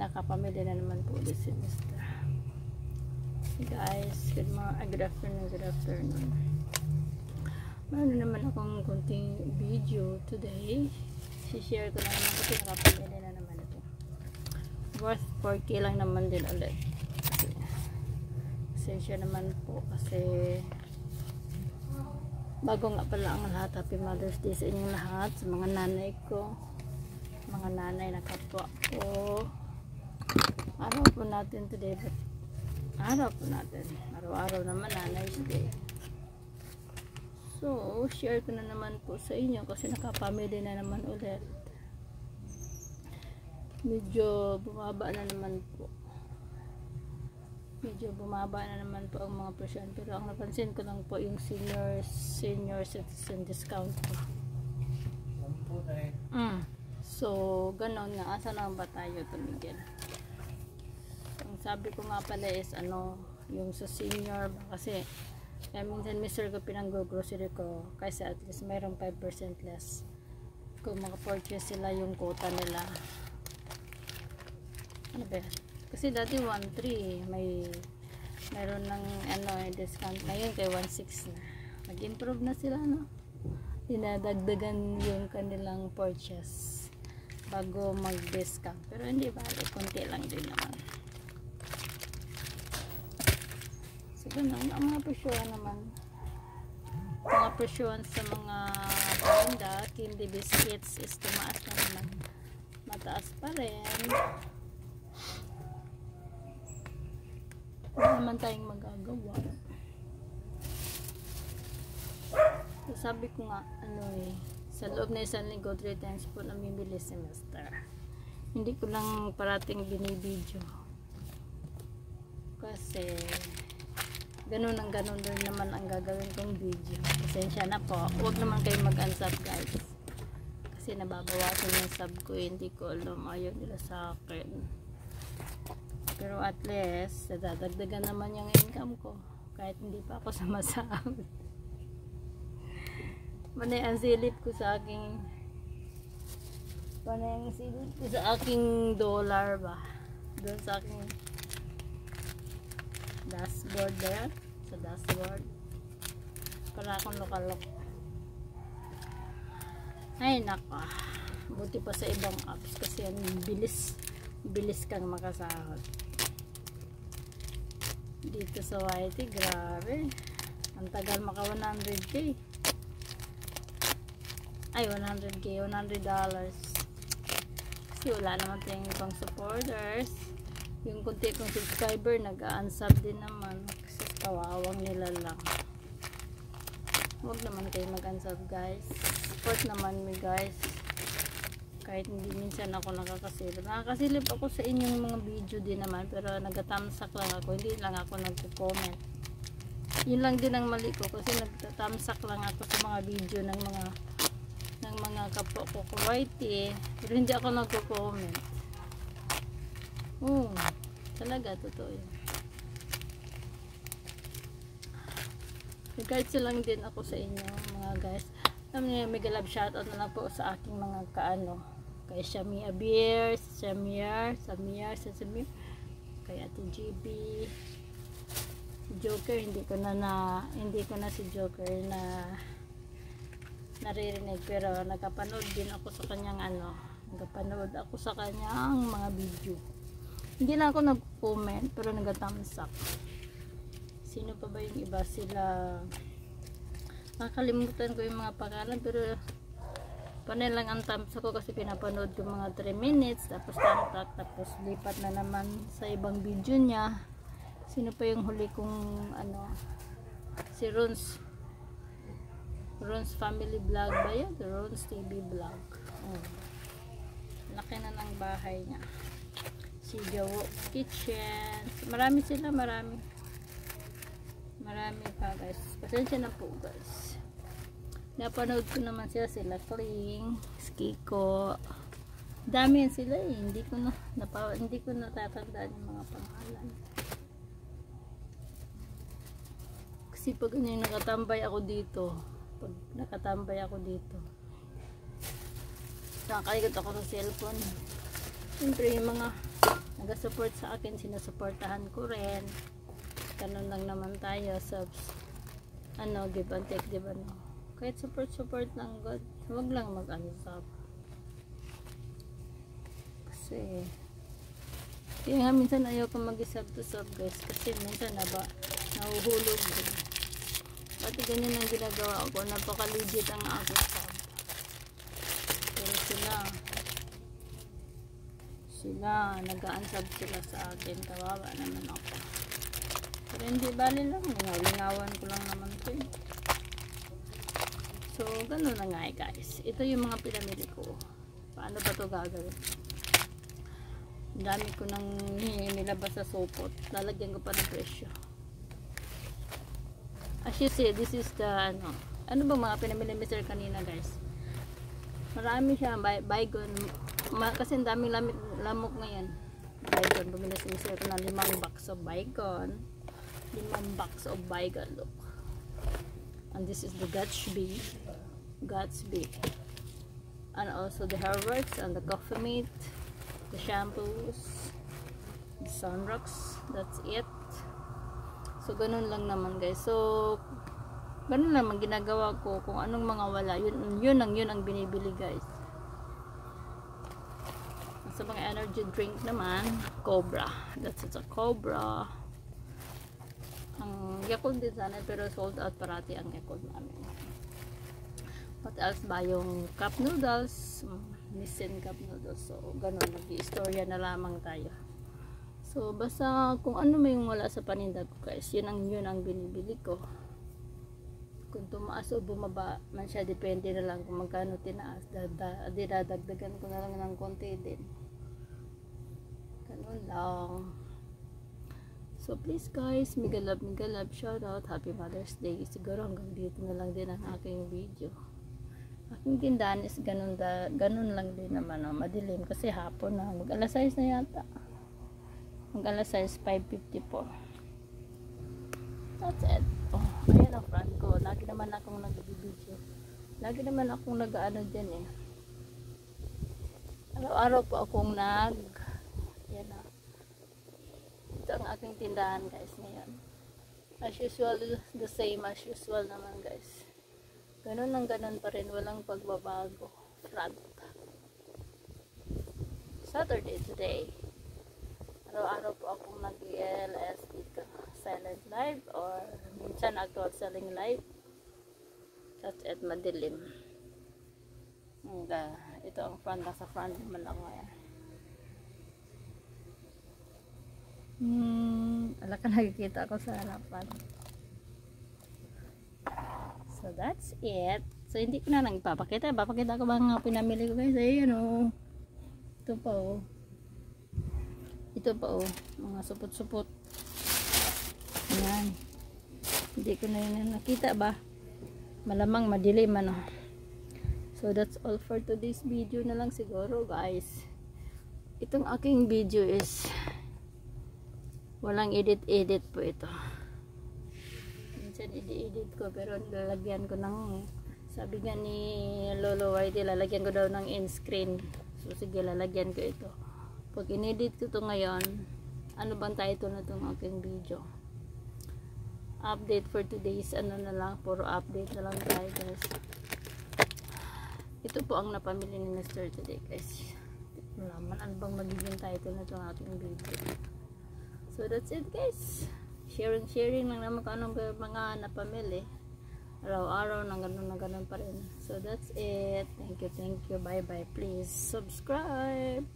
Nakapamilya na naman po ulit si Mr. Hey guys, good afternoon. Meron naman akong konting video today. Si-share ko na naman kasi nakapamilya na naman ito. Worth 4K lang naman din ulit. Kasi siya naman po kasi bago nga pala ang lahat. Happy Mother's Day sa inyong lahat, sa mga nanay ko, mga nanay na kapwa ko. Araw po natin today, but araw-araw naman Nanay's Day. So, share ko na naman po sa inyo kasi nakapamili na naman ulit. Medyo bumaba na naman po. Ang mga presyon. Pero ang napansin ko lang po yung senior citizen discount po. So, ganon nga. Asa na ba tayo tumigil? Ang sabi ko nga pala is yung sa senior kasi minsan mister ko pinang-grocery ko kasi at least mayroong 5% less kung maka-purchase sila yung quota nila. Ano ba? Kasi dati 1.3 mayroon ng discount ngayon kay 1.6 na. Nag-improve na sila, no? Dinadagdagan yung kanilang purchase bago mag-discount. Pero hindi bali, konti lang din naman. So, ganun, ang mga presyohan naman. Mga presyohan sa mga parinda, candy biscuits is tumaas na naman. Mataas pa rin. Wala naman tayong magagawa. So, sabi ko nga, sa loob na isang linggo, 3 times po namimili si Mr. Hindi ko lang parating binibideo. Kasi, ganun din naman ang gagawin kong video. Pasensya na po. Huwag naman kayo mag-unsub guys. Kasi nababawasan yung sub ko. Hindi ko alam. Ayaw nila sa akin. Pero at least, dadagdagan naman yung income ko. Kahit hindi pa ako sumasahod. Panay ang silip ko sa aking dollar ba. Doon sa aking dashboard there. Sa dashboard. Para akong lokalok. Ay nako. Buti pa sa ibang apps kasi ang bilis kang makasahod. Dito sa YT, grabe. Ang tagal maka 100k. Ay, 100k, $100. Kasi wala naman tayong ibang supporters. Yung kunti kong subscriber, nag-unsub din naman. Kasi kawawang nila lang. Huwag naman kayo mag-unsub guys. Support naman me guys. Kahit hindi minsan ako nakakasilip. Nakakasilip ako sa inyong mga video din naman. Pero nag-thumbsuck lang ako. Hindi lang ako nag-comment. Yun lang din ang mali ko. Kasi nag-thumbsuck lang ako sa mga video ng mga kapwa ko kuwaiti. Pero hindi ako nag-comment. Talaga, totoo yun. Regards lang din ako sa inyo mga guys. Mega love shoutout na lang po sa aking mga kay Shamia Beer, Samir, kay Ate GB, Joker, hindi ko na si Joker na naririnig, pero nagkapanood din ako sa kanyang mga video. Hindi lang ako nag-comment pero nag-thumbs up. Sino pa ba yung iba? Sila nakakalimutan ko yung mga pangalan pero panay lang ang thumbs up ko kasi pinapanood ko mga 3 minutes tapos tantak, tapos lipat na naman sa ibang video niya. Sino pa yung huli kong si Ron's Family Vlog ba yan? Ron's TV Vlog. Laki na ng bahay niya. Si Jowo Kitchen. Marami pa guys. Pasensya na po guys. Napanood ko naman sila Kling, Skiko. Dami yan sila eh. Hindi ko natatandaan yung mga pangalan. Kasi pag nakatambay ako dito, nakakalikot ako sa cellphone. Siyempre yung mga nag-support sa akin, sinusuportahan ko rin. Ganun lang naman tayo, subs, give and take, diba, no? Kahit support lang, God, huwag lang mag-unsub. Kasi kaya nga minsan ayaw ko mag-sub to sub, guys, kasi minsan nahuhulog din. Pati ganyan ang ginagawa ko, napaka-legit ang aking sub. Pero sila nag-unsub sila sa akin, kawawa naman ako. Pero hindi bali lang, lingawan ko lang naman ito eh. So ganun na nga guys, ito yung mga pinamili ko. Paano ba ito gagawin? Dami ko nang nilabas sa supot, lalagyan ko pa ng presyo. As you see, this is the ano ba mga pinamili ni Sir kanina, guys? Marami siya, bygone, kasi ang daming lamok ngayon. Bygone, bumili si Sir na 5 box of bygone. 5 box of bygone, look. And this is the Gatsby. And also the Hairworks and the Coffee Mate, the shampoos, the Sunrocks. That's it. So ganun lang naman, guys. So ganun naman ginagawa ko, kung anong mga wala, yun ang binibili, guys. Sa mga energy drink naman, Cobra. That's a Cobra. Ang Yakult din sana, pero sold out parati ang Yakult namin. What else ba? Yung cup noodles, Nissin cup noodles. So ganun, nag-istorya na lamang tayo. So basta kung ano may wala sa paninda ko, guys, yun ang binibili ko. Kung tumaas o bumaba man siya, depende na lang kung magkano tinaas. Dinadagdagan ko na lang ng konti din. Ganun lang. So please guys, mega love, shout out, happy Mother's Day. Siguro hanggang dito na lang din ang aking video. Aking tindahan is ganun lang din naman, madilim kasi hapon na, mag alas 6 na yata. Mag alas 6, 5:54. That's it. Oh, ayan ang front ko. Lagi naman akong nag-video. Lagi naman akong nag-ano dyan eh. Araw-araw po akong yan na. Ito ang aking tindahan, guys, ngayon. As usual, the same as usual naman, guys. Ganun ang ganun pa rin. Walang pagbabago. Front. Saturday today. Araw-araw po akong nag-LS dito. Silent live or minsan actual selling live. That's it, madilim. Ito ang front. Nasa front naman ako ngayon. Ala ka, nakikita ko sa harapan. So that's it. So hindi ko na nagpapakita. Papakita ko ba nga pinamili ko, guys? Ayan o. Ito pa o. Ito pa o. Mga supot-supot. Ayan. Hindi ko na yun nakita ba? Malamang madilim ano. So that's all for today's video na lang siguro, guys. Itong aking video is walang edit po ito. Minsan edit ko, pero nilalagyan ko ng, sabi nga ni Lolo Whitey, lalagyan ko daw ng end screen. So sige, lalagyan ko ito. Pag inedit ko to ngayon, ano bang title na itong aking video? Update for today's na lang, puro update na lang tayo, guys. Ito po ang napamili ni Mr. today, guys. Malaman ano bang magiging title na itong aking video. So that's it, guys. Sharing lang naman kung anong mga napamili. Araw-araw na ganun pa rin. So that's it. Thank you. Bye bye. Please subscribe.